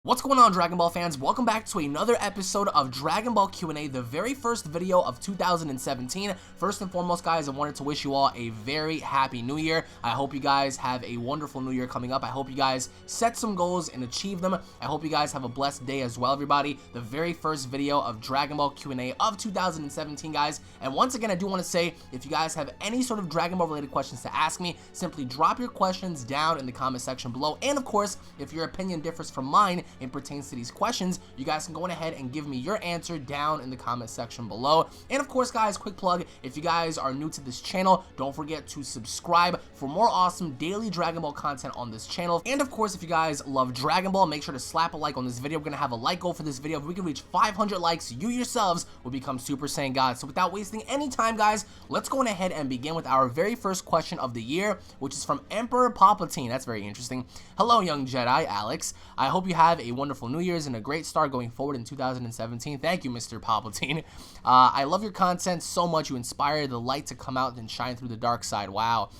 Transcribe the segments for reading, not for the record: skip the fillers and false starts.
What's going on, Dragon Ball fans? Welcome back to another episode of Dragon Ball Q&A, the very first video of 2017. First and foremost, guys, I wanted to wish you all a very happy new year. I hope you guys have a wonderful new year coming up. I hope you guys set some goals and achieve them. I hope you guys have a blessed day as well, everybody. The very first video of Dragon Ball Q&A of 2017, guys. And once again, I do want to say, if you guys have any sort of Dragon Ball related questions to ask me, simply drop your questions down in the comment section below. And of course, if your opinion differs from mine, it pertains to these questions, you guys can go on ahead and give me your answer down in the comment section below. And of course, guys, quick plug, if you guys are new to this channel, don't forget to subscribe for more awesome daily Dragon Ball content on this channel. And of course, if you guys love Dragon Ball, make sure to slap a like on this video. We're gonna have a like goal for this video. If we can reach 500 likes, you yourselves will become Super Saiyan God. So without wasting any time, guys, let's go on ahead and begin with our very first question of the year, which is from Emperor Palpatine. That's very interesting. Hello, young Jedi Alex. I hope you have a wonderful New Year's and a great start going forward in 2017. Thank you, Mr. Palpatine. I love your content so much. You inspire the light to come out and shine through the dark side. Wow.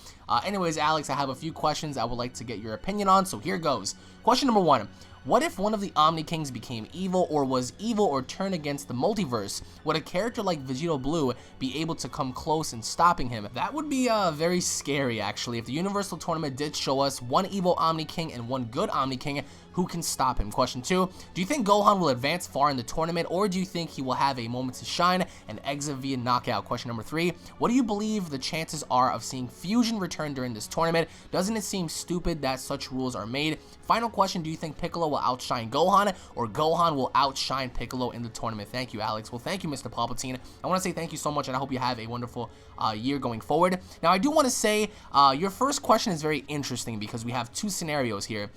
Anyways, Alex, I have a few questions I would like to get your opinion on, so here goes. Question number one. What if one of the Omni Kings became evil, or was evil, or turned against the multiverse? Would a character like Vegito Blue be able to come close in stopping him? That would be very scary, actually. If the Universal Tournament did show us one evil Omni King and one good Omni King, who can stop him? Question two, do you think Gohan will advance far in the tournament, or do you think he will have a moment to shine and exit via knockout? Question number three, what do you believe the chances are of seeing Fusion return during this tournament? Doesn't it seem stupid that such rules are made? Final question, do you think Piccolo will outshine Gohan, or Gohan will outshine Piccolo in the tournament? Thank you, Alex. Well, thank you, Mr. Palpatine. I want to say thank you so much, and I hope you have a wonderful year going forward. Now, I do want to say your first question is very interesting because we have two scenarios here.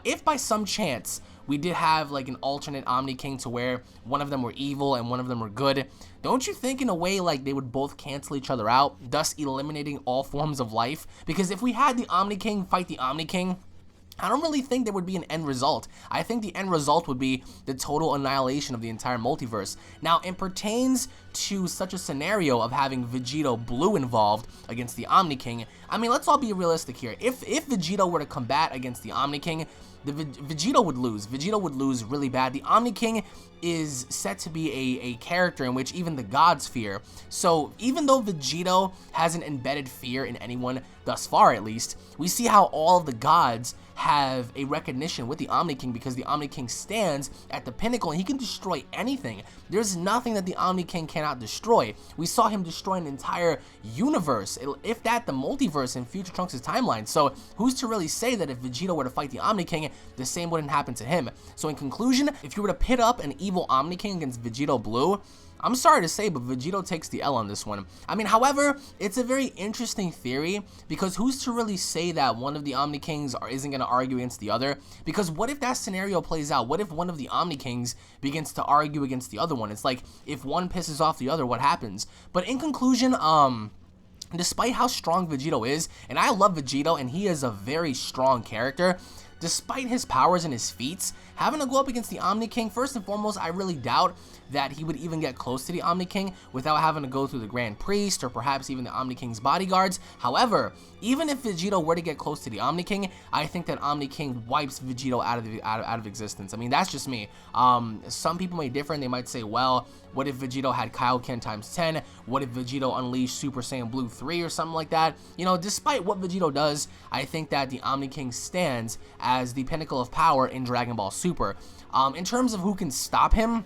If by some chance we did have like an alternate Omni King to where one of them were evil and one of them were good, don't you think in a way like they would both cancel each other out, thus eliminating all forms of life? Because if we had the Omni King fight the Omni King, I don't really think there would be an end result. I think the end result would be the total annihilation of the entire multiverse. Now, it pertains to such a scenario of having Vegito Blue involved against the Omni King. I mean, let's all be realistic here. If Vegito were to combat against the Omni King, Vegito would lose. Vegito would lose really bad. The Omni King is set to be a character in which even the gods fear. So even though Vegito hasn't embedded fear in anyone thus far, at least, we see how all of the gods have a recognition with the Omni King because the Omni King stands at the pinnacle and he can destroy anything. There's nothing that the Omni King cannot destroy. We saw him destroy an entire universe, if that the multiverse in future Trunks' timeline. So who's to really say that if Vegito were to fight the Omni King, the same wouldn't happen to him? So in conclusion, if you were to pit up an evil Omni King against Vegito Blue, I'm sorry to say, but Vegito takes the L on this one. I mean, however, it's a very interesting theory because who's to really say that one of the Omni Kings isn't going to argue against the other? Because what if that scenario plays out? What if one of the Omni Kings begins to argue against the other one? It's like, if one pisses off the other, what happens? But in conclusion, despite how strong Vegito is, and I love Vegito, and he is a very strong character, despite his powers and his feats, having to go up against the Omni King, first and foremost, I really doubt that he would even get close to the Omni King without having to go through the Grand Priest or perhaps even the Omni King's bodyguards. However, even if Vegito were to get close to the Omni King, I think that Omni King wipes Vegito out of existence. I mean, that's just me. Some people may differ and they might say, well, what if Vegito had Kaioken times 10? What if Vegito unleashed Super Saiyan Blue 3 or something like that? You know, despite what Vegito does, I think that the Omni King stands as the pinnacle of power in Dragon Ball Super. In terms of who can stop him,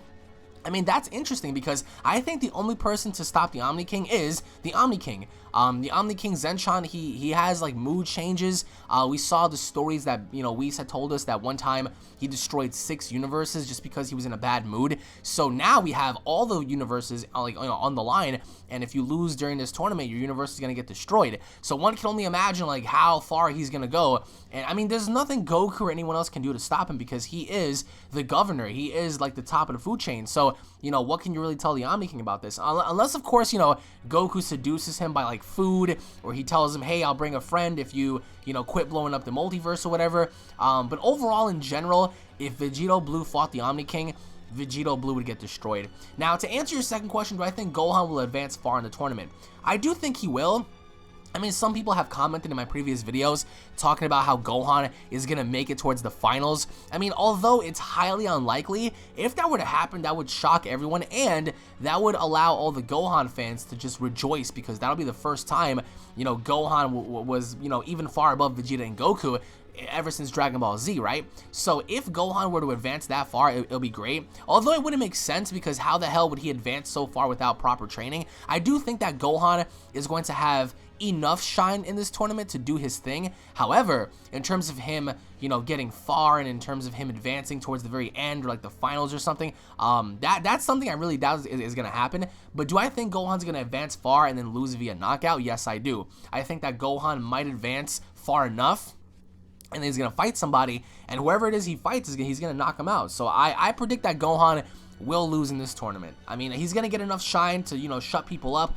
I mean, that's interesting because I think the only person to stop the Omni King is the Omni King. The Omni King Zenchan, he has like mood changes. We saw the stories that, you know, Whis had told us that one time he destroyed 6 universes just because he was in a bad mood. So now we have all the universes like, you know, on the line, and if you lose during this tournament, your universe is gonna get destroyed. So one can only imagine like how far he's gonna go. And I mean, there's nothing Goku or anyone else can do to stop him because he is the governor. He is like the top of the food chain. So, you know, what can you really tell the Omni King about this? Unless, of course, you know, Goku seduces him by like food, or he tells him, hey, I'll bring a friend if you know, quit blowing up the multiverse or whatever. But overall, in general, if Vegito Blue fought the Omni King, Vegito Blue would get destroyed. Now, to answer your second question, do I think Gohan will advance far in the tournament? I do think he will. I mean, some people have commented in my previous videos talking about how Gohan is going to make it towards the finals. I mean, although it's highly unlikely, if that were to happen, that would shock everyone, and that would allow all the Gohan fans to just rejoice, because that'll be the first time, you know, Gohan was, you know, even far above Vegeta and Goku ever since Dragon Ball Z, right? So if Gohan were to advance that far, it'll be great. Although it wouldn't make sense, because how the hell would he advance so far without proper training? I do think that Gohan is going to have enough shine in this tournament to do his thing. However, in terms of him, you know, getting far, and in terms of him advancing towards the very end or like the finals or something, that's something I really doubt is going to happen. But do I think Gohan's going to advance far and then lose via knockout? Yes, I do. I think that Gohan might advance far enough, and then he's going to fight somebody, and whoever it is he fights, he's going to knock him out. So I predict that Gohan will lose in this tournament. I mean, he's going to get enough shine to, you know, shut people up,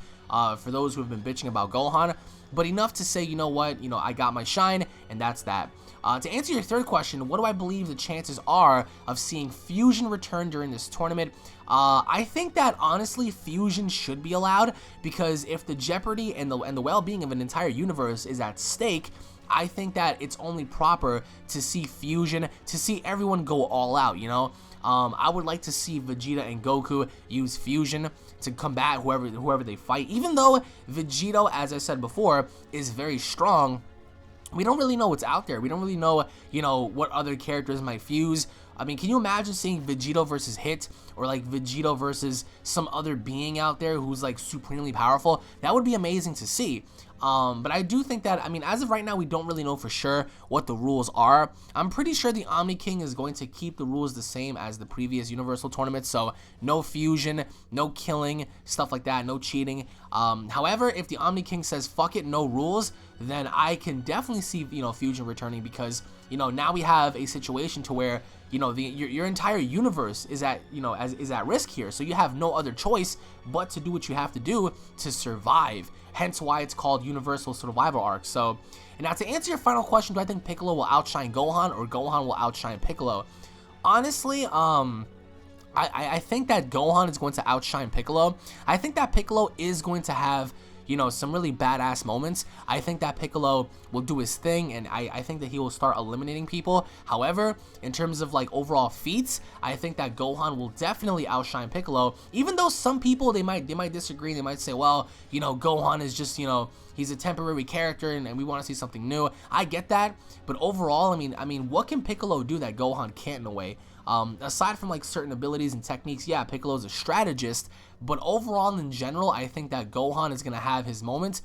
for those who have been bitching about Gohan, but enough to say, you know what, you know, I got my shine, and that's that. To answer your third question, what do I believe the chances are of seeing Fusion return during this tournament? I think that honestly Fusion should be allowed, because if the jeopardy and the well-being of an entire universe is at stake, I think that it's only proper to see Fusion, to see everyone go all out, you know? I would like to see Vegeta and Goku use Fusion to combat whoever they fight. Even though Vegeta, as I said before, is very strong, we don't really know what's out there. We don't really know, you know, what other characters might fuse. I mean, can you imagine seeing Vegeta versus Hit, or like Vegeta versus some other being out there who's like supremely powerful? That would be amazing to see. But I do think that, I mean, as of right now, we don't really know for sure what the rules are. I'm pretty sure the Omni King is going to keep the rules the same as the previous Universal Tournament, so no fusion, no killing, stuff like that, no cheating. However, if the Omni King says, fuck it, no rules, then I can definitely see, you know, Fusion returning, because, you know, now we have a situation to where, you know, your entire universe is at, you know, is at risk here. So you have no other choice but to do what you have to do to survive. Hence why it's called Universal Survival Arc. So, and now to answer your final question, do I think Piccolo will outshine Gohan, or Gohan will outshine Piccolo? Honestly, I think that Gohan is going to outshine Piccolo. I think that Piccolo is going to have, you know, some really badass moments. I think that Piccolo will do his thing, and I think that he will start eliminating people. However, in terms of like overall feats, I think that Gohan will definitely outshine Piccolo, even though some people, they might disagree. They might say, well, you know, Gohan is just, you know, he's a temporary character, and we want to see something new. I get that, but overall, I mean, what can Piccolo do that Gohan can't in a way? Aside from like certain abilities and techniques, yeah, Piccolo's a strategist, but overall in general, I think that Gohan is going to have his moments.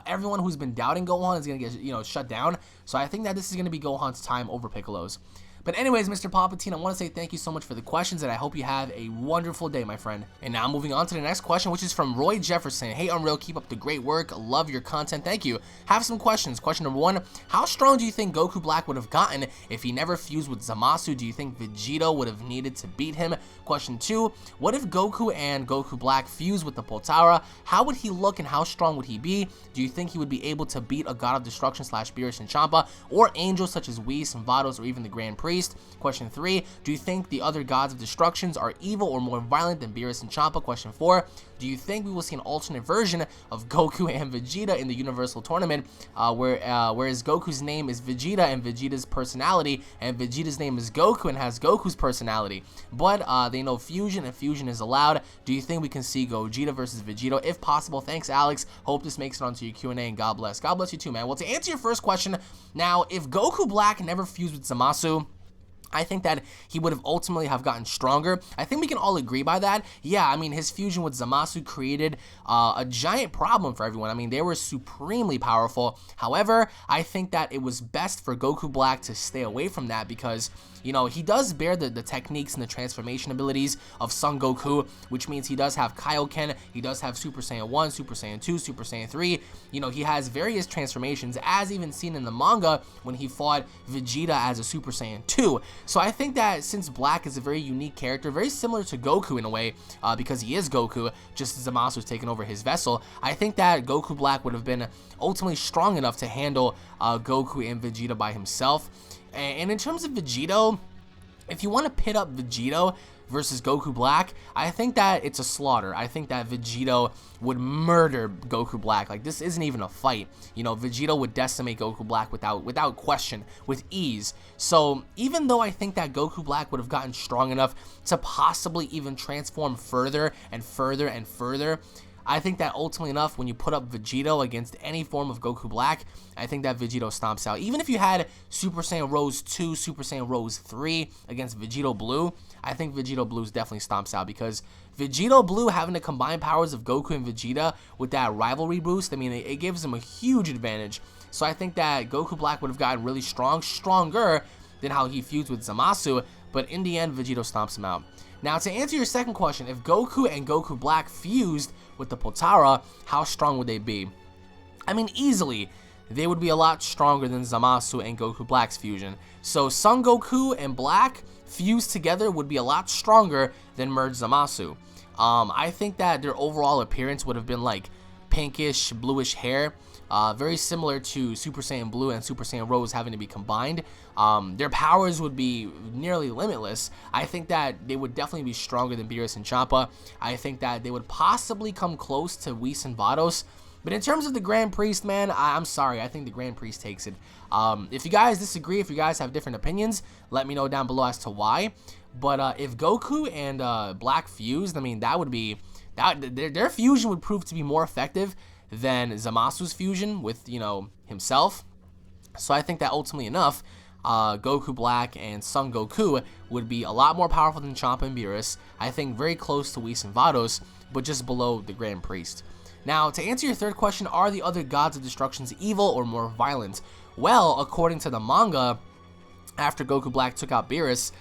Everyone who's been doubting Gohan is going to get, you know, shut down. So I think that this is going to be Gohan's time over Piccolo's. But anyways, Mr. Palpatine, I want to say thank you so much for the questions, and I hope you have a wonderful day, my friend. And now moving on to the next question, which is from Roy Jefferson. Hey, Unreal, keep up the great work. Love your content. Thank you. Have some questions. Question number 1, how strong do you think Goku Black would have gotten if he never fused with Zamasu? Do you think Vegeta would have needed to beat him? Question 2, what if Goku and Goku Black fused with the Potara? How would he look, and how strong would he be? Do you think he would be able to beat a God of Destruction / Beerus and Champa, or angels such as Whis and Vados, or even the Grand Priest? Question 3, do you think the other gods of destructions are evil or more violent than Beerus and Champa? Question 4, do you think we will see an alternate version of Goku and Vegeta in the Universal Tournament, whereas Goku's name is Vegeta and Vegeta's personality, and Vegeta's name is Goku and has Goku's personality, but they know fusion, and fusion is allowed? Do you think we can see Gogeta versus Vegeta? If possible, thanks, Alex. Hope this makes it onto your Q&A, and God bless. God bless you too, man. Well, to answer your first question, now, if Goku Black never fused with Zamasu, I think that he would have ultimately have gotten stronger. I think we can all agree by that. Yeah, I mean, his fusion with Zamasu created a giant problem for everyone. I mean, they were supremely powerful. However, I think that it was best for Goku Black to stay away from that, because, you know, he does bear the techniques and the transformation abilities of Son Goku, which means he does have Kaioken, he does have Super Saiyan 1, Super Saiyan 2, Super Saiyan 3. You know, he has various transformations, as even seen in the manga when he fought Vegeta as a Super Saiyan 2. So I think that since Black is a very unique character, very similar to Goku in a way, because he is Goku, just as Zamasu was taking over his vessel, I think that Goku Black would have been ultimately strong enough to handle Goku and Vegeta by himself. And in terms of Vegeta, if you want to pit up Vegito versus Goku Black, I think that it's a slaughter. I think that Vegito would murder Goku Black. Like, this isn't even a fight. You know, Vegito would decimate Goku Black without question, with ease. So even though I think that Goku Black would have gotten strong enough to possibly even transform further and further and further, I think that ultimately enough, when you put up Vegito against any form of Goku Black, I think that Vegito stomps out. Even if you had Super Saiyan Rose 2, Super Saiyan Rose 3 against Vegito Blue, I think Vegito Blue definitely stomps out, because Vegito Blue having the combined powers of Goku and Vegeta with that rivalry boost, I mean, it gives him a huge advantage. So I think that Goku Black would have gotten really stronger than how he feuds with Zamasu, but in the end, Vegito stomps him out. Now, to answer your second question, if Goku and Goku Black fused with the Potara, how strong would they be? I mean, easily, they would be a lot stronger than Zamasu and Goku Black's fusion. So Son Goku and Black fused together would be a lot stronger than merged Zamasu. I think that their overall appearance would have been like pinkish, bluish hair, very similar to Super Saiyan Blue and Super Saiyan Rose having to be combined. Their powers would be nearly limitless. I think that they would definitely be stronger than Beerus and Champa. I think that they would possibly come close to Whis and Vados. But in terms of the Grand Priest, man, I'm sorry. I think the Grand Priest takes it. If you guys disagree, if you guys have different opinions, let me know down below as to why. But if Goku and Black fused, I mean, that would be... their fusion would prove to be more effective than Zamasu's fusion with, you know, himself. So I think that ultimately enough, Goku Black and Son Goku would be a lot more powerful than Champa and Beerus. I think very close to Whis and Vados, but just below the Grand Priest. Now, to answer your third question, are the other gods of destructions evil or more violent? Well, according to the manga, after Goku Black took out Beerus,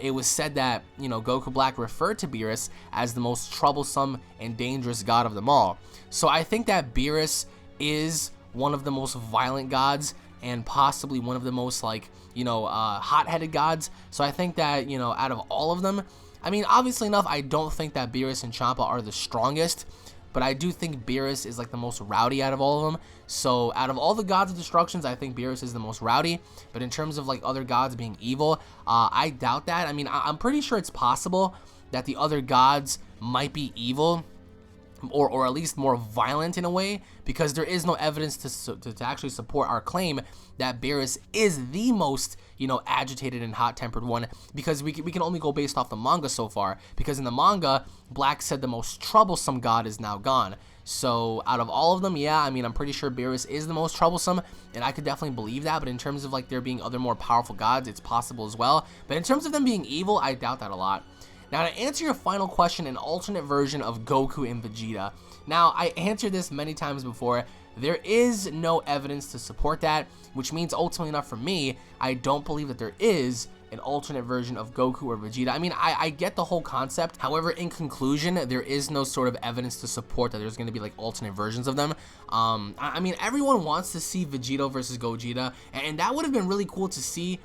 it was said that, you know, Goku Black referred to Beerus as the most troublesome and dangerous god of them all. So I think that Beerus is one of the most violent gods and possibly one of the most, like, you know, hot-headed gods. So I think that, you know, out of all of them, I mean, obviously enough, I don't think that Beerus and Champa are the strongest, but I do think Beerus is like the most rowdy out of all of them. So out of all the gods of destructions, I think Beerus is the most rowdy. But in terms of like other gods being evil, I doubt that. I mean, I'm pretty sure it's possible that the other gods might be evil, or at least more violent in a way, because there is no evidence to actually support our claim that Beerus is the most, you know, agitated and hot-tempered one, because we can only go based off the manga so far, because in the manga, Black said the most troublesome god is now gone. So out of all of them, yeah, I mean, I'm pretty sure Beerus is the most troublesome, and I could definitely believe that. But in terms of like there being other more powerful gods, it's possible as well. But in terms of them being evil, I doubt that a lot. Now, to answer your final question, an alternate version of Goku and Vegeta. Now, I answered this many times before. There is no evidence to support that, which means ultimately enough for me, I don't believe that there is an alternate version of Goku or Vegeta. I mean, I get the whole concept. However, in conclusion, there is no sort of evidence to support that there's going to be like alternate versions of them. I mean, everyone wants to see Vegito versus Gogeta, and that would have been really cool to see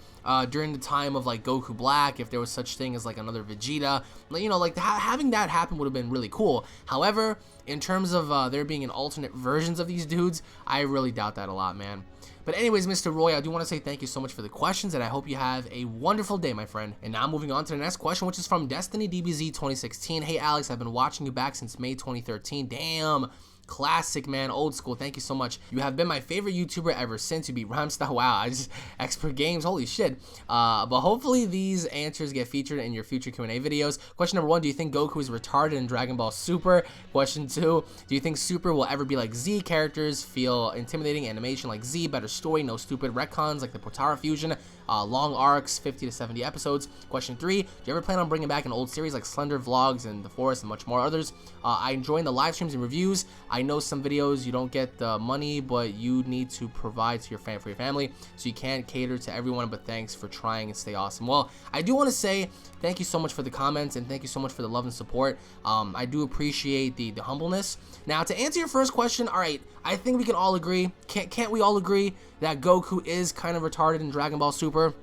during the time of like Goku Black, if there was such thing as like another Vegeta. You know, like having that happen would have been really cool. However, in terms of there being an alternate versions of these dudes, I really doubt that a lot, man. But anyways, Mr. Roy, I do want to say thank you so much for the questions, and I hope you have a wonderful day, my friend. And now moving on to the next question, which is from Destiny DBZ 2016. Hey, Alex, I've been watching you back since May 2013. Damn. Classic, man. Old school. Thank you so much. You have been my favorite YouTuber ever since. You beat Rhymestyle. Wow, I just expert games. Holy shit. But hopefully these answers get featured in your future Q&A videos. Question number 1, do you think Goku is retarded in Dragon Ball Super? Question 2, do you think Super will ever be like Z? Characters feel intimidating, animation like Z, better story, no stupid retcons like the Potara fusion, long arcs, 50 to 70 episodes. Question 3, do you ever plan on bringing back an old series like Slender Vlogs and The Forest and much more others? I enjoy the live streams and reviews. I know some videos you don't get the money, but you need to provide to your family, so you can't cater to everyone, but thanks for trying and stay awesome. Well, I do want to say thank you so much for the comments, and thank you so much for the love and support. I do appreciate the humbleness. Now, to answer your first question, all right, I think we can all agree, can't we all agree that Goku is kind of retarded in Dragon Ball Super?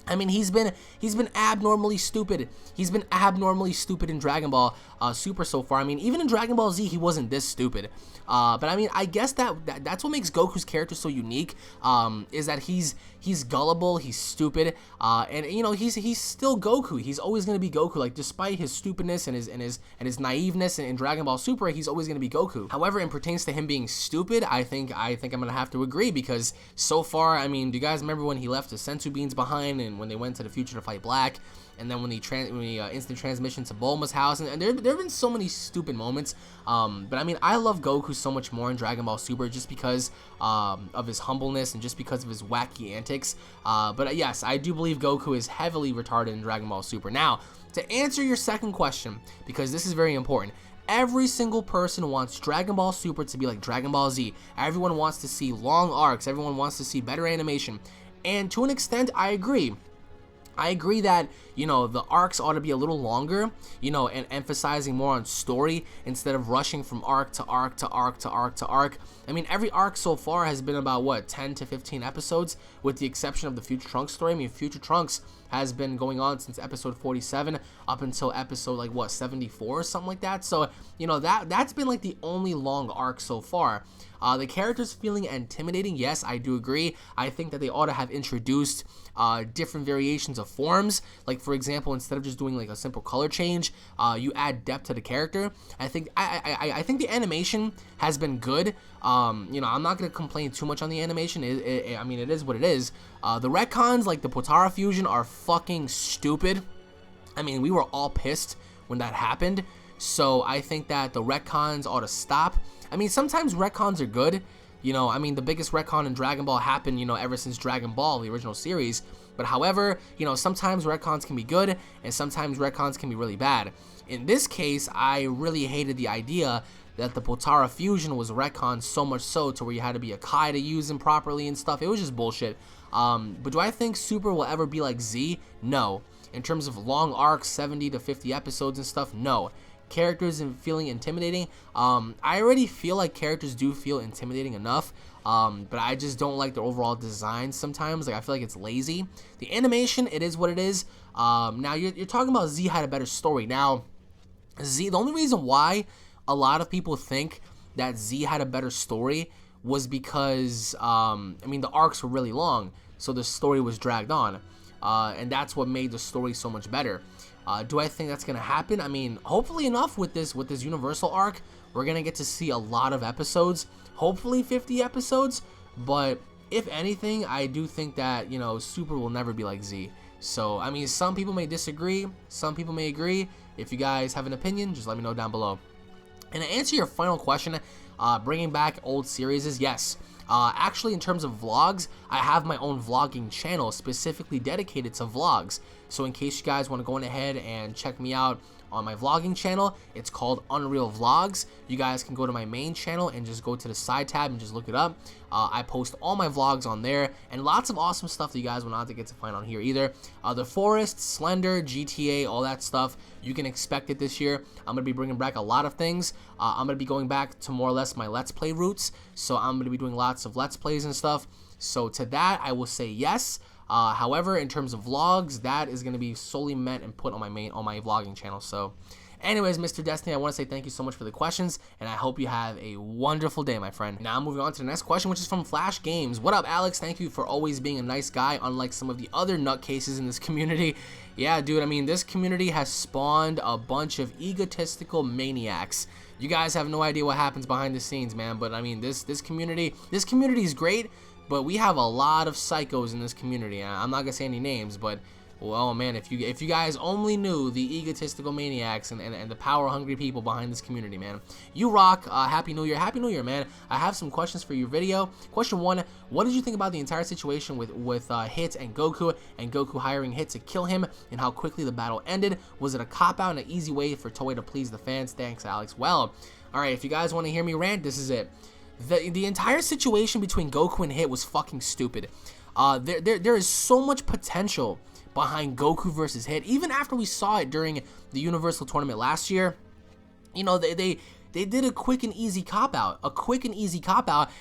I mean, he's been abnormally stupid. He's been abnormally stupid in Dragon Ball Super so far. I mean, even in Dragon Ball Z, he wasn't this stupid. But I mean, I guess that's what makes Goku's character so unique. Is that he's gullible, he's stupid, and you know, he's still Goku. He's always gonna be Goku. Like, despite his stupidness and his naiveness in Dragon Ball Super, he's always gonna be Goku. However, it pertains to him being stupid, I think I'm gonna have to agree, because so far, I mean, do you guys remember when he left the senzu beans behind, and when they went to the future to fight Black, and then when he instant transmission to Bulma's house, and there have been so many stupid moments. But I mean, I love Goku so much more in Dragon Ball Super, just because of his humbleness and just because of his wacky antics. But yes, I do believe Goku is heavily retarded in Dragon Ball Super. Now, to answer your second question, because this is very important, every single person wants Dragon Ball Super to be like Dragon Ball Z. Everyone wants to see long arcs. Everyone wants to see better animation. And to an extent, I agree. I agree that, you know, the arcs ought to be a little longer, you know, and emphasizing more on story instead of rushing from arc to arc to arc to arc to arc. I mean, every arc so far has been about, what, 10 to 15 episodes, with the exception of the Future Trunks story. I mean, Future Trunks has been going on since episode 47 up until episode, like, what, 74 or something like that. So, you know, that's been, like, the only long arc so far. The characters feeling intimidating, yes, I do agree. I think that they ought to have introduced different variations of forms. Like, for example, instead of just doing like a simple color change, you add depth to the character. I think the animation has been good. You know, I'm not gonna complain too much on the animation. I mean, it is what it is. The retcons, like the Potara fusion, are fucking stupid. I mean, we were all pissed when that happened. So I think that the retcons ought to stop. I mean, sometimes retcons are good. You know, I mean, the biggest retcon in Dragon Ball happened, you know, ever since Dragon Ball, the original series. But however, you know, sometimes retcons can be good, and sometimes retcons can be really bad. In this case, I really hated the idea that the Potara fusion was retconned so much so to where you had to be a Kai to use them properly and stuff. It was just bullshit. But do I think Super will ever be like Z? No. In terms of long arcs, 70 to 50 episodes and stuff, no. Characters and feeling intimidating, I already feel like characters do feel intimidating enough, but I just don't like the overall design sometimes. Like, I feel like it's lazy. The animation, it is what it is. Now you're talking about Z had a better story. Now Z, the only reason why a lot of people think that Z had a better story was because I mean, the arcs were really long, so the story was dragged on, and that's what made the story so much better. Do I think that's gonna happen? I mean, hopefully enough with this Universal arc, we're gonna get to see a lot of episodes, hopefully 50 episodes. But if anything, I do think that, you know, Super will never be like Z. So I mean, some people may disagree, some people may agree. If you guys have an opinion, just let me know down below. And to answer your final question, bringing back old series is yes. Actually, in terms of vlogs, I have my own vlogging channel specifically dedicated to vlogs. So in case you guys want to go ahead and check me out on my vlogging channel, it's called Unreal Vlogs. You guys can go to my main channel and just go to the side tab and just look it up. I post all my vlogs on there, and lots of awesome stuff that you guys will not get to find on here either. The Forest, Slender, GTA, all that stuff, you can expect it this year. I'm going to be bringing back a lot of things. I'm going to be going back to more or less my Let's Play roots, so I'm going to be doing lots of Let's Plays and stuff. So to that, I will say yes. However, in terms of vlogs, that is going to be solely meant and put on my vlogging channel. So anyways, Mr. Destiny, I want to say thank you so much for the questions, and I hope you have a wonderful day, my friend. Now moving on to the next question, which is from Flash Games. What up, Alex? Thank you for always being a nice guy, unlike some of the other nutcases in this community. Yeah, dude, I mean, this community has spawned a bunch of egotistical maniacs. You guys have no idea what happens behind the scenes, man, but I mean, this community is great, but we have a lot of psychos in this community. I'm not gonna say any names, but well, man, if you guys only knew the egotistical maniacs and the power-hungry people behind this community, man. You rock. Happy New Year, man. I have some questions for your video. Question 1, what did you think about the entire situation with Hit and Goku hiring Hit to kill him, and how quickly the battle ended? Was it a cop-out and an easy way for Toei to please the fans? Thanks, Alex. Well, alright, if you guys want to hear me rant, this is it. The entire situation between Goku and Hit was fucking stupid. There is so much potential behind Goku versus Hit. Even after we saw it during the Universal Tournament last year, you know, they they did a quick and easy cop-out.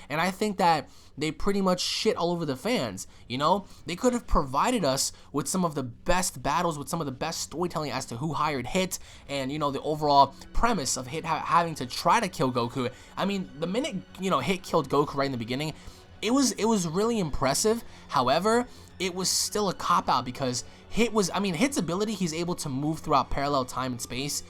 And I think that they pretty much shit all over the fans, you know? They could have provided us with some of the best battles, with some of the best storytelling as to who hired Hit, and, you know, the overall premise of Hit having to try to kill Goku. I mean, the minute, you know, Hit killed Goku right in the beginning, it was really impressive. However, it was still a cop-out because Hit's ability, he's able to move throughout parallel time and space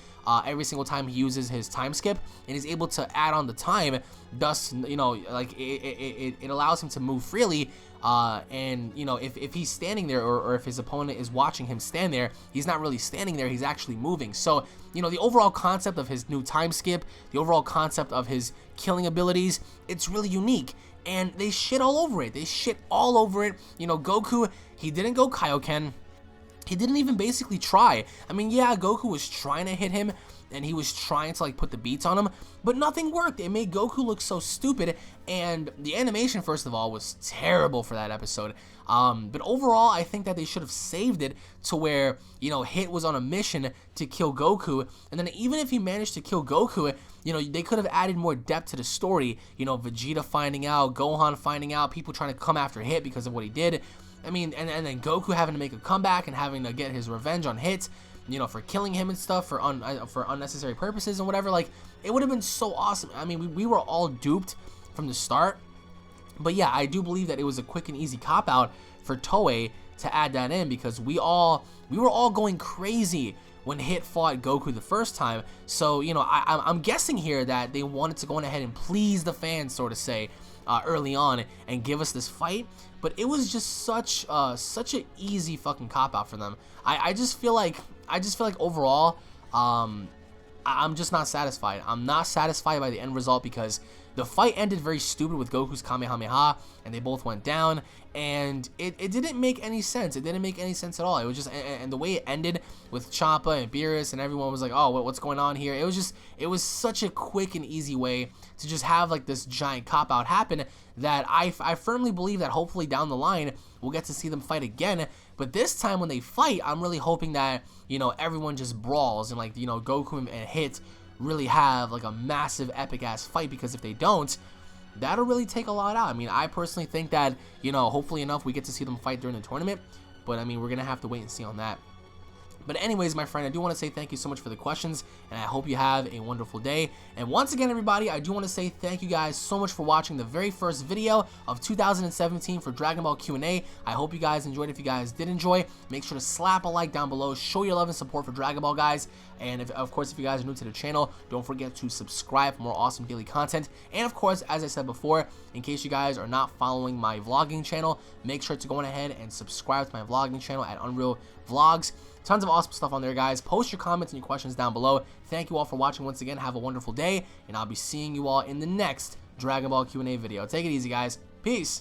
every single time he uses his time skip, and he's able to add on the time, thus, you know, like, it allows him to move freely, and, you know, if he's standing there, or if his opponent is watching him stand there, he's not really standing there, he's actually moving. So, you know, the overall concept of his new time skip, the overall concept of his killing abilities, it's really unique. And they shit all over it. You know, Goku, he didn't go Kaioken. He didn't even basically try. I mean, yeah, Goku was trying to hit him, and he was trying to, like, put the beats on him, but nothing worked. It made Goku look so stupid, and the animation, first of all, was terrible for that episode. But overall, I think that they should have saved it to where, you know, Hit was on a mission to kill Goku, and then even if he managed to kill Goku, you know, they could have added more depth to the story. You know, Vegeta finding out, Gohan finding out, people trying to come after Hit because of what he did. I mean, and then Goku having to make a comeback and having to get his revenge on Hit, you know, for killing him and stuff for unnecessary purposes and whatever. Like, it would have been so awesome. I mean, we were all duped from the start. But yeah, I do believe that it was a quick and easy cop-out for Toei to add that in, because we were all going crazy when Hit fought Goku the first time. So, you know, I'm guessing here that they wanted to go ahead and please the fans, sort of say, early on, and give us this fight. But it was just such an easy fucking cop-out for them. I just feel like overall, I'm just not satisfied. I'm not satisfied by the end result, because the fight ended very stupid with Goku's Kamehameha, and they both went down, and it didn't make any sense. It didn't make any sense at all. It was just, and the way it ended with Champa and Beerus, and everyone was like, oh, what's going on here? It was such a quick and easy way to just have, like, this giant cop-out happen, that I firmly believe that hopefully down the line we'll get to see them fight again. But this time when they fight, I'm really hoping that, you know, everyone just brawls, and, like, you know, Goku and Hit really have, like, a massive epic ass fight, because if they don't, that'll really take a lot out. I mean, I personally think that, you know, hopefully enough we get to see them fight during the tournament, but I mean, we're gonna have to wait and see on that. But anyways, my friend, I do want to say thank you so much for the questions, and I hope you have a wonderful day. And once again, everybody, I do want to say thank you guys so much for watching the very first video of 2017 for Dragon Ball Q&A. I hope you guys enjoyed. If you guys did enjoy, make sure to slap a like down below, show your love and support for Dragon Ball, guys. And of course, if you guys are new to the channel, don't forget to subscribe for more awesome daily content. And of course, as I said before, in case you guys are not following my vlogging channel, make sure to go ahead and subscribe to my vlogging channel at Unreal Vlogs. Tons of awesome stuff on there, guys. Post your comments and your questions down below. Thank you all for watching once again. Have a wonderful day, and I'll be seeing you all in the next Dragon Ball Q&A video. Take it easy, guys. Peace.